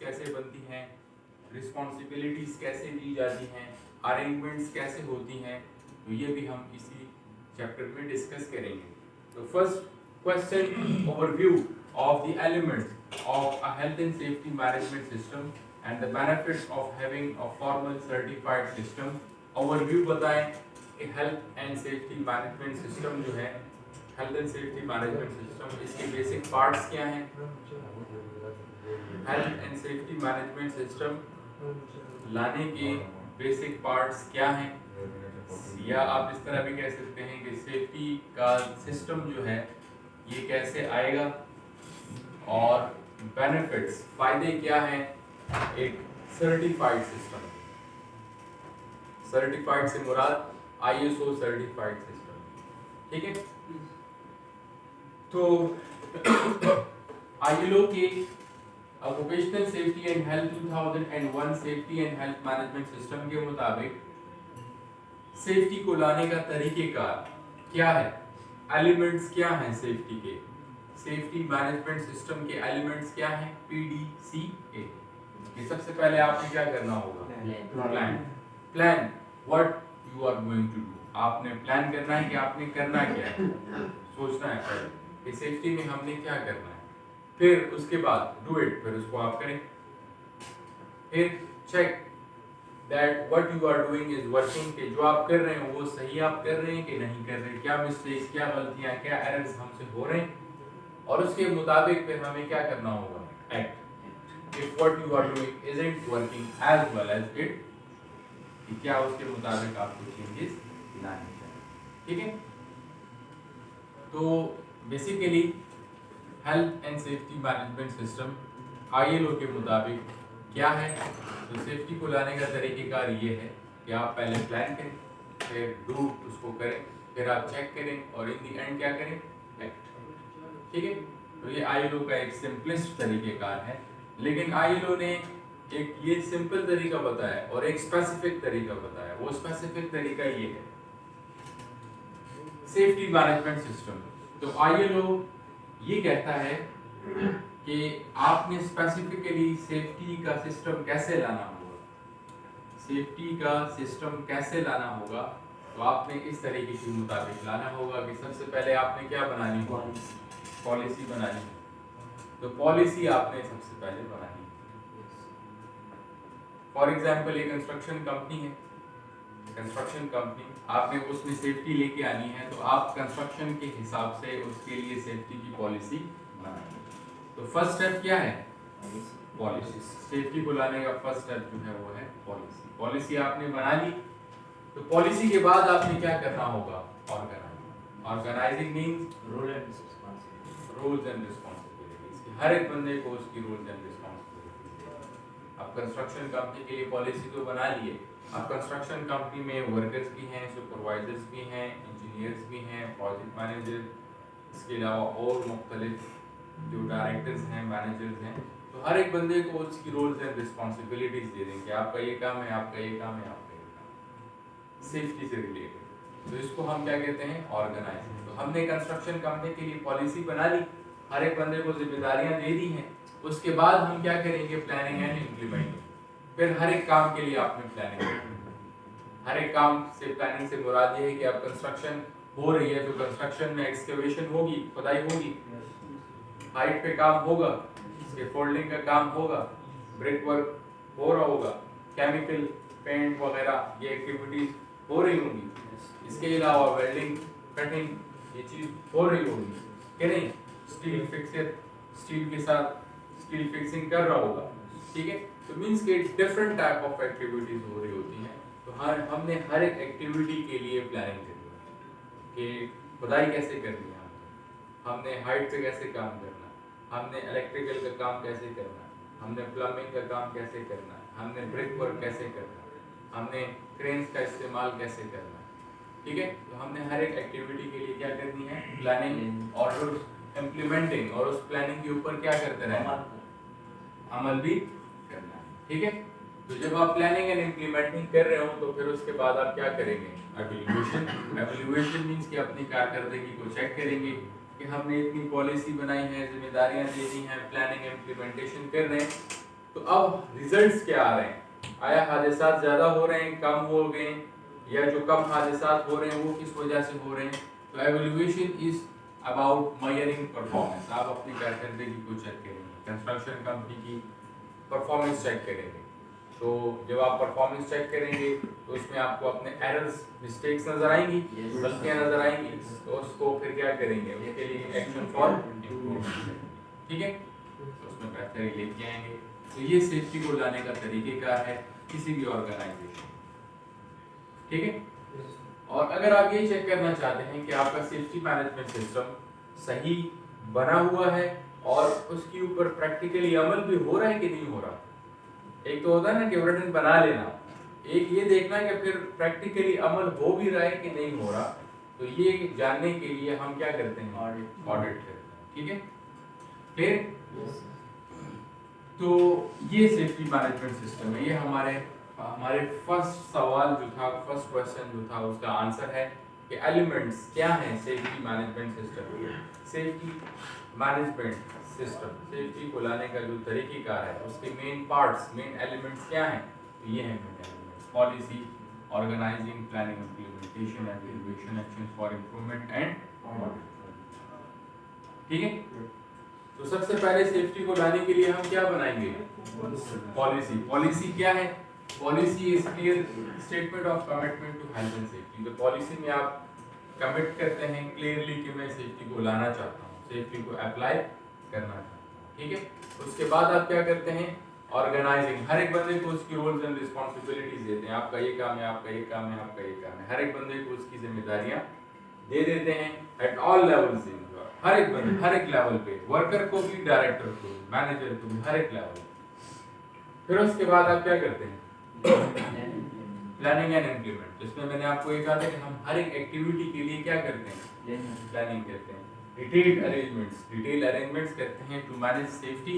कैसे बनती हैं, रिस्पॉन्सिबिलिटीज कैसे दी जाती हैं, अरेंजमेंट्स कैसे होती हैं, तो ये भी हम इसी चैप्टर में डिस्कस करेंगे। तो first question, overview of the elements of a health and safety management system and the benefits of having a formal certified system. Overview बताएं कि health and safety management system जो है, health and safety management system, इसके basic parts क्या हैं। Health and safety management system लाने के basic parts क्या हैं, या आप इस तरह भी कह सकते हैं कि सेफ्टी का सिस्टम जो है ये कैसे आएगा, और बेनिफिट्स, फायदे क्या हैं एक सर्टिफाइड सिस्टम। सर्टिफाइड से मुराद ISO सर्टिफाइड सिस्टम, ठीक है। तो ILO के occupational safety and health 2001 safety and health management system के मुताबिक सेफ्टी को लाने का तरीकेकार क्या है, एलिमेंट्स क्या हैं सेफ्टी के, सेफ्टी मैनेजमेंट सिस्टम के एलिमेंट्स क्या हैं, PDCA। ये सबसे पहले आपने क्या करना होगा, plan what you are going to do. आपने प्लान करना है कि आपने करना क्या है, सोचना है पहले कि सेफ्टी में हमने क्या करना है, फिर उसके बाद डू इट, फिर उसको आप करें, फिर check that what you are doing is working, कि जो आप कर रहे हैं वो सही आप कर रहे हैं कि नहीं कर रहे, क्या मिस्टेक्स, क्या गलतियां, क्या एरर्स हमसे हो रहे हैं, और उसके मुताबिक फिर हमें क्या करना होगा, act. If what you are doing isn't working as well as it, कि क्या उसके मुताबिक आपको चेंजेस लाने चाहिए, ठीक है। तो basically health and safety management system ILO के मुताबिक क्या है, तो सेफ्टी को लाने का तरीकेकार ये है कि आप पहले प्लान करें, फिर डू उसको करें, फिर आप चेक करें, और इन दी एंड क्या करें, एक्ट, ठीक है। तो ये ILO का एक सिंपलेस्ट तरीकेकार है, लेकिन ILO ने एक ये सिंपल तरीका बताया और एक स्पेसिफिक तरीका बताया। वो स्पेसिफिक तरीका ये है सेफ्टी मैनेजमेंट सिस्टम। तो ILO ये कहता है कि आपने स्पेसिफिकली सेफ्टी का सिस्टम कैसे लाना होगा, सेफ्टी का सिस्टम कैसे लाना होगा, तो आपने इस तरीके के मुताबिक लाना होगा कि सबसे पहले आपने क्या बनानी होगी, पॉलिसी बनानी है। तो पॉलिसी आपने सबसे पहले बनानी है। फॉर एग्जाम्पल एक कंस्ट्रक्शन कंपनी है, कंस्ट्रक्शन कंपनी, आपने उसमें सेफ्टी लेके आनी है, तो आप कंस्ट्रक्शन के हिसाब से उसके लिए सेफ्टी की पॉलिसी बनाएंगे। तो फर्स्ट स्टेप क्या है, पॉलिसी। सेफ्टी को लाने का फर्स्ट स्टेप जो है वो है पॉलिसी। पॉलिसी आपने बना ली, तो पॉलिसी के बाद आपने क्या करना होगा, organising. Organising means rules and responsibilities. हर एक बंदे को उसकी रूल्स एंड रिस्पांसिबिलिटीज। अब कंस्ट्रक्शन कंपनी के लिए पॉलिसी तो बना लिए, अब कंस्ट्रक्शन कंपनी में वर्कर्स भी हैं, सुपरवाइजर्स भी हैं, इंजीनियर्स भी हैं, प्रोजेक्ट मैनेजर, इसके अलावा और मुख्तलिफ जो डायरेक्टर्स हैं, मैनेजर्स हैं। तो हर एक बंदे को उसकी रोल्स एंड रिस्पॉन्सिबिलिटीज दे देंगे, आपका ये काम है, आपका ये काम है, आपका ये काम है, सेफ्टी से रिलेटेड। तो इसको हम क्या कहते हैं, ऑर्गेनाइजिंग। तो हमने कंस्ट्रक्शन कंपनी के लिए पॉलिसी बना ली, हर एक बंदे को जिम्मेदारियां दे दी हैं। उसके बाद हम क्या करेंगे, प्लानिंग एंड इम्प्लीमेंटिंग। फिर हर एक काम के लिए आपने प्लानिंग करनी। हर एक काम से प्लानिंग से मुराद ये है कि अब कंस्ट्रक्शन हो रही है, तो कंस्ट्रक्शन में एक्सकेवेशन होगी, खुदाई होगी, हाइट पे काम होगा, स्कैफोल्डिंग का काम होगा, ब्रिक वर्क हो रहा होगा, केमिकल पेंट वगैरह ये एक्टिविटीज हो रही होंगी। इसके अलावा वेल्डिंग, कटिंग, ये चीज हो रही होगी कि नहीं, स्टील फिक्सर स्टील के साथ स्टील फिक्सिंग कर रहा होगा, ठीक है। तो मींस के डिफरेंट टाइप ऑफ एक्टिविटीज हो रही होती हैं। तो हमने हर एक एक्टिविटी के लिए प्लानिंग करनी है कि खुदाई कैसे करनी है, हमने हाइट पे कैसे काम करना, हमने इलेक्ट्रिकल का काम कैसे करना, हमने प्लम्बिंग का काम कैसे करना, हमने ब्रिक वर्क कैसे करना, हमने क्रेन्स का इस्तेमाल कैसे करना, ठीक है। तो हमने हर एक एक्टिविटी के लिए क्या करनी है, प्लानिंग, और इम्प्लीमेंटिंग, और उस प्लानिंग के ऊपर क्या करते रहना, अमल भी करना है, ठीक है। तो जब आप प्लानिंग एंड इम्प्लीमेंटिंग कर रहे हो, तो फिर उसके बाद आप क्या करेंगे, एवैल्यूएशन। एवैल्यूएशन मींस कि अपनी कारकर्दगी को चेक करेंगे कि हमने इतनी पॉलिसी बनाई है, जिम्मेदारियां दे दी हैं, प्लानिंग इम्प्लीमेंटेशन कर रहे हैं, तो अब रिजल्ट्स क्या आ रहे हैं, आया हादसात ज़्यादा हो रहे हैं, कम हो गए, या जो कम हादसात हो रहे हैं वो किस वजह से हो रहे हैं। तो एवल्यूएशन इज अबाउट मेजरिंग परफॉर्मेंस। आप अपनी कारकर्दगी को चेक करेंगे, कंस्ट्रक्शन कंपनी की परफॉर्मेंस चेक करेंगे। तो जब आप परफॉर्मेंस चेक करेंगे तो उसमें आपको अपने एरर्स, मिस्टेक्स नजर आएंगी, गलतियां नजर आएंगी, तो उसको फिर क्या करेंगे, उसके लिए एक्शन फॉर इम्प्रूवमेंट, ठीक है, तो उसमें बेहतरी लेके आएंगे। तो ये सेफ्टी को लाने का तरीकेकार है किसी भी ऑर्गेनाइजेशन, ठीक है। और अगर आप ये चेक करना चाहते हैं कि आपका सेफ्टी मैनेजमेंट सिस्टम सही बना हुआ है और उसके ऊपर प्रैक्टिकली अमल भी हो रहा है कि नहीं हो रहा, एक तो होता है ना कि वर्डन बना लेना, एक ये देखना कि फिर प्रैक्टिकली अमल हो भी रहा है कि नहीं हो रहा। तो ये जानने के लिए हम क्या करते हैं, ऑडिट करते हैं, ठीक है, फिर तो ये सेफ्टी मैनेजमेंट सिस्टम है। ये हमारे फर्स्ट सवाल जो था, फर्स्ट क्वेश्चन जो था, उसका आंसर है कि एलिमेंट्स क्या हैं safety management system. Safety management system, safety को लाने का जो तरीक़ेकार है, उसके मेन पार्ट्स, मेन एलिमेंट्स क्या हैं, तो ये हैं main elements: policy, organising, planning, implementation, evaluation, actions for improvement and audit, ठीक है। तो सबसे पहले सेफ्टी को लाने के लिए हम क्या बनाएंगे, पॉलिसी। पॉलिसी क्या है, policy is clear statement of commitment to health and safety. तो पॉलिसी में आप कमिट करते हैं क्लियरली कि मैं सेफ्टी को लाना चाहता हूँ, सेफ्टी को अप्लाई करना चाहता हूँ, ठीक है। उसके बाद आप क्या करते हैं, ऑर्गेनाइजिंग, हर एक बंदे को उसकी रोल्स एंड रिस्पॉन्सिबिलिटीज देते हैं, आपका ये काम है, आपका ये काम है, आपका ये काम है, हर एक बंदे को उसकी जिम्मेदारियां दे देते हैं एट ऑल लेवल्स, हर एक बंदे, हर एक लेवल पे, वर्कर को भी, डायरेक्टर को, मैनेजर को भी, हर एक लेवल। फिर उसके बाद आप क्या करते हैं, प्लानिंग एंड इम्प्लीमेंट, जिसमें मैंने आपको ये कहा था कि हम हर एक एक्टिविटी के लिए क्या करते हैं, प्लानिंग करते हैं। डिटेल्ड अरेंजमेंट्स करते हैं to manage safety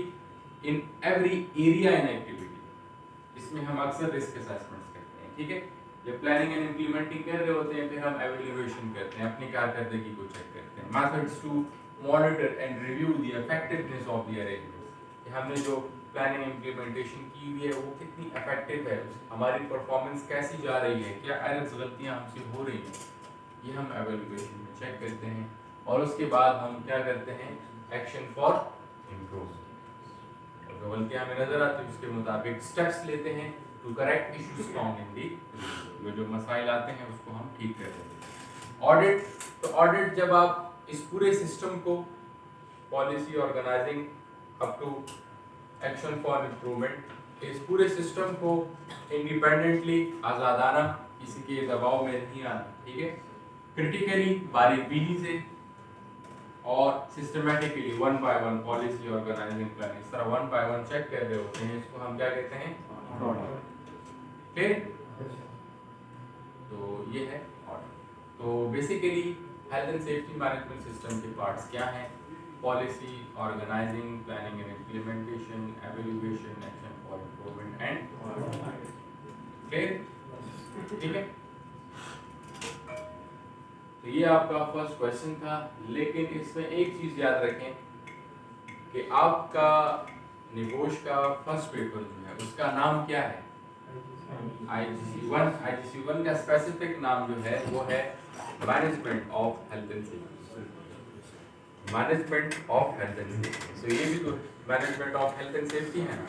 in every area in activity. इसमें हम अक्सर रिस्क असेसमेंट्स करते हैं, ठीक है। जब प्लानिंग एंड इम्प्लीमेंटिंग कर रहे होते हैं, फिर हम एवल्यूएशन करते हैं, अपनी कारकर्दगी को चेक करते हैं। Methods to monitor and review the effectiveness of the arrangements, हमने जो प्लानिंग इम्प्लीमेंटेशन की हुई है वो कितनी इफेक्टिव है, हमारी परफॉर्मेंस कैसी जा रही है, क्या एरर्स, गलतियां हमसे हो रही हैं, ये हम एवल्यूएशन में चेक करते हैं। और उसके बाद हम क्या करते हैं, एक्शन फॉर इम्प्रूवमेंट, जो गलतियां हमें नजर आती है उसके मुताबिक स्टेप्स लेते हैं to correct issues found in the, जो मसाइल आते हैं उसको हम ठीक कर देते हैं। ऑडिट, तो ऑडिट जब आप इस पूरे सिस्टम को, policy, organising up to action for improvement, इस पूरे सिस्टम को इंडिपेंडेंटली, आज़ादाना, किसी के दबाव में नहीं आना, ठीक है, क्रिटिकली, बारीकबीनी से और systematically, one by one, policy, organising, plan, इस तरह वन बाय वन चेक कर रहे होते हैं, इसको हम क्या कहते हैं, ऑडिट। तो ये है ऑडिट। तो basically health and safety management system के पार्ट्स क्या हैं, policy, organising, planning and implementation, evaluation, action for improvement and audit, ठीक है। तो ये आपका फर्स्ट क्वेश्चन था, लेकिन इसमें एक चीज याद रखें कि आपका निगोश का फर्स्ट पेपर जो है उसका नाम क्या है, IGC1। IGC1 का स्पेसिफिक नाम जो है वो है management of health and safety, management of health and safety. तो ये भी तो management of health and safety है ना,